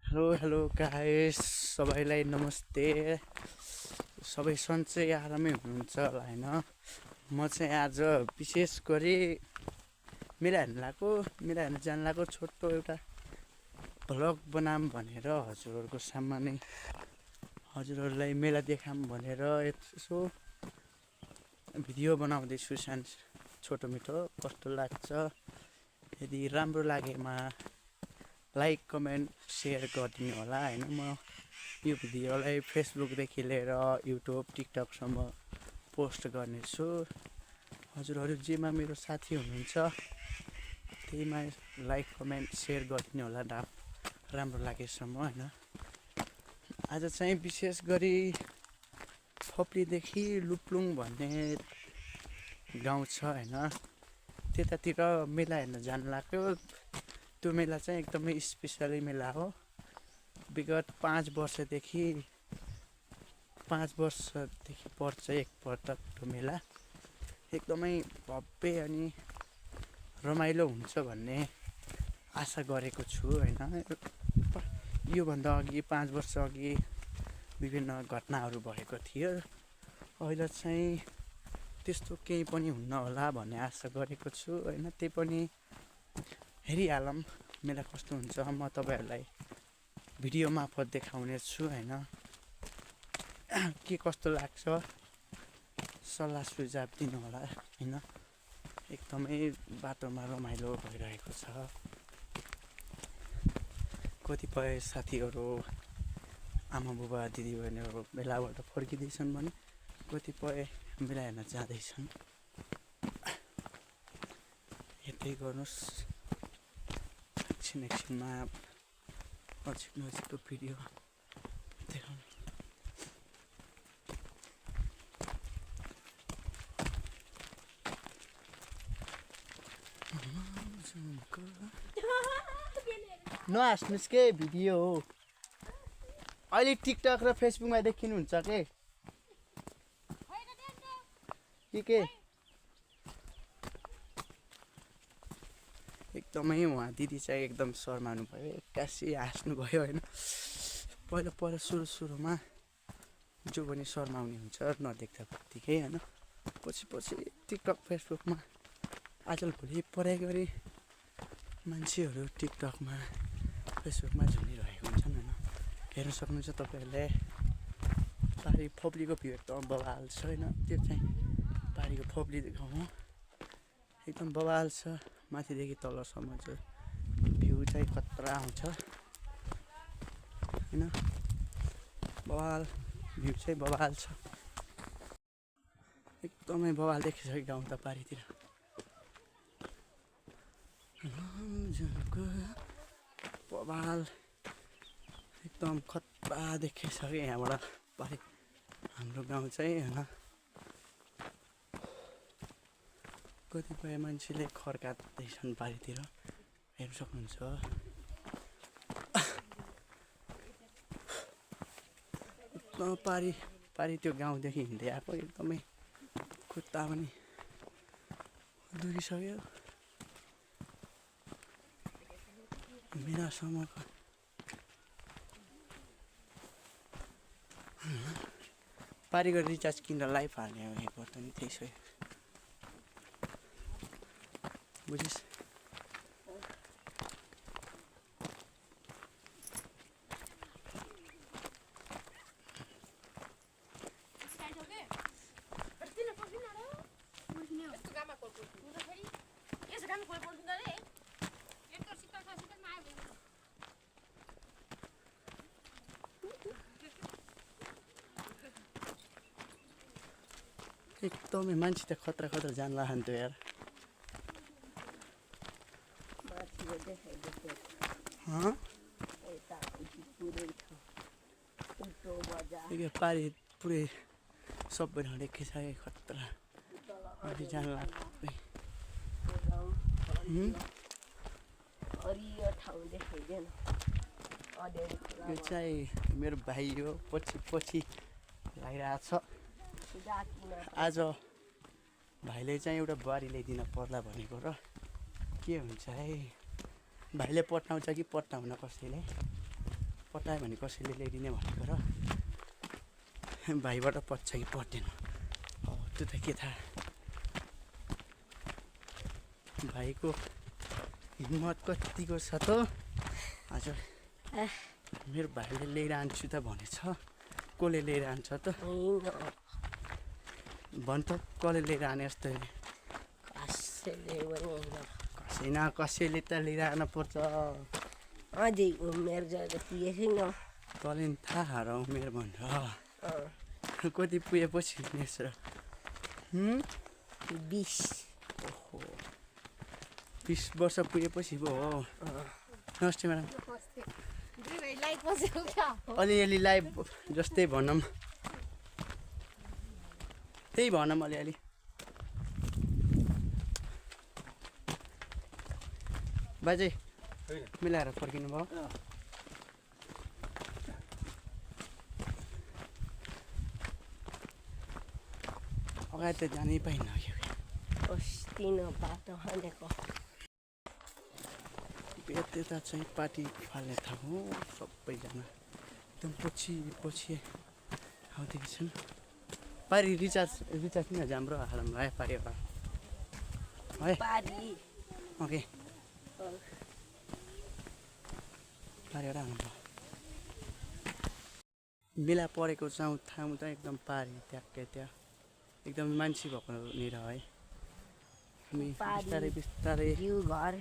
Hello hello guys, सबैलाई नमस्ते। सबै सन्चै आरामै हुनुहुन्छ होला होइन। म चाहिँ आज विशेष गरी मेला हेर्न जान लागेको छोटो एउटा भ्लग बनाऊँ भनेर हजुरहरूको सामान्य हजुरहरूलाई मेला देखाऊँ भनेर यसो भिडियो बनाउँदैछु। सानो छोटो मिठो कस्तो लाग्छ, यदि राम्रो लागेमा लाइक कमेन्ट सेयर गरिदिनु होला होइन। म यो भिडियोलाई फेसबुकदेखि लिएर युट्युब टिकटकसम्म पोस्ट गर्नेछु। हजुरहरू जेमा मेरो साथी हुनुहुन्छ त्यहीमा लाइक कमेन्ट सेयर गरिदिनु होला राम्रो लागेसम्म होइन। आज चाहिँ विशेष गरी थप्लीदेखि लुप्लुङ भन्ने गाउँ छ होइन, त्यतातिर मेला हेर्न जानु लाग्यो। त्यो मेला चाहिँ एकदमै स्पेसली मेला हो। विगत 5 वर्षदेखि पर्छ एकपटक त्यो मेला। एकदमै भव्य अनि रमाइलो हुन्छ भन्ने आशा गरेको छु होइन। योभन्दा अघि 5 वर्ष अघि विभिन्न घटनाहरू भएको थियो। अहिले चाहिँ त्यस्तो केही पनि हुन्न होला भन्ने आशा गरेको छु होइन। त्यही पनि हेरिहालौँ मेला कस्तो हुन्छ। म तपाईँहरूलाई भिडियो मार्फत देखाउने छु होइन। के कस्तो लाग्छ सल्लाह सुझाव दिनु होला होइन। एकदमै बाटोमा रमाइलो भइरहेको छ। कतिपय साथीहरू आमा बुबा दिदीबहिनीहरू मेलाबाट फर्किँदैछन् भने कतिपय मेला हेर्न जाँदैछन्। हेर्दै गर्नुहोस्। एकछिनमा नजिकको भिडियो देखाउनु। नहाँस्नुहोस् के, भिडियो हो। अहिले टिकटक र फेसबुकमा देखिनुहुन्छ के एकदमै उहाँ दिदी चाहिँ एकदम शर्मानु भयो, एक्कासी हाँस्नु भयो होइन। पहिला सुरुमा जो पनि शर्माउने हुन्छ नदेख्दा बित्तिकै होइन। पछि टिकटक फेसबुकमा आजभोलि पढाइ गरी मान्छेहरू टिकटकमा फेसबुकमा झुलिरहेको हुन्छन् होइन। हेर्न सक्नुहुन्छ तपाईँहरूले। पारी फोप्लीको भ्यू एकदम बवाल छ होइन। त्यो चाहिँ पारीको फोप्ली गाउँ हो। एकदम बवाल छ। माथिदेखि तलसम्म चाहिँ भ्यू चाहिँ खतरा आउँछ होइन। बवाल भ्यू चाहिँ बवाल छ। एकदमै बवाल देखिसक्यो गाउँ त पारीतिर। बवाल एकदम खतरा देखिसक्यो यहाँबाट पारी हाम्रो गाउँ चाहिँ होइन। कतिपय मान्छेले खर्काउँदैछन् पारीतिर, हेर्न सक्नुहुन्छ। एकदम पारी त्यो गाउँदेखि हिँड्दै आएको एकदमै खुट्टा पनि दुखिसक्यो। मेलासम्मको पारीको रिचार्ज किनेर लाइफ हाल्ने पर्छ नि, त्यही छ बुझिस्। एकदमै मान्छे त खतरा जान लाग्यो यार। पारी पुरै सबै ठाउँ देखिसक्यो खतरा। माथि जान लाग्दै यो चाहिँ मेरो भाइ हो, पछि लागिरहेको छ। आज भाइले चाहिँ एउटा बुहारी ल्याइदिन पर्ला भनेको र के हुन्छ है। भाइले पठाउँछ कि पठाउन कसैले। पटायो भने कसैले ल्याइदिने भनेको र भाइबाट पट्छ कि पर्दैन त्यो त के थाहा भाइको हिम्मत कतिको छ त हजुर मेरो भाइले लिएर आन्छु त भनेछ कसले लिएर आन्छ त भन् त कसले लिएर आने जस्तो कसैले त लिएर आउनु पर्छ अझै उमेर जाँदा पुगेको छैन तँले नि थाहा र उमेर भनेर कति पुगेपछि हुनेछ र 20 ओहो 20 वर्ष पुगेपछि पो हो नमस्ते म्याडम अलिअलि लाइभ जस्तै भनौँ त्यही भनौँ अलिअलि बाजे मिलाएर फर्किनु भयो अगाडि त जानै पाइन्न अस्तिनो बाटो भनेको यता चाहिँ पार्टी फाल्ने ठाउँ हो सबैजना एकदम पछि पछि आउँदैछन् पारी रिचार्ज किन हाम्रो हालमा है पारी एउटा है ओके पारी एउटा हाल्नु बेला परेको ठाउँ त एकदम पारी ट्याक्कै त्यहाँ एकदम मान्छे भएको निर है हामी बिस्तारै घर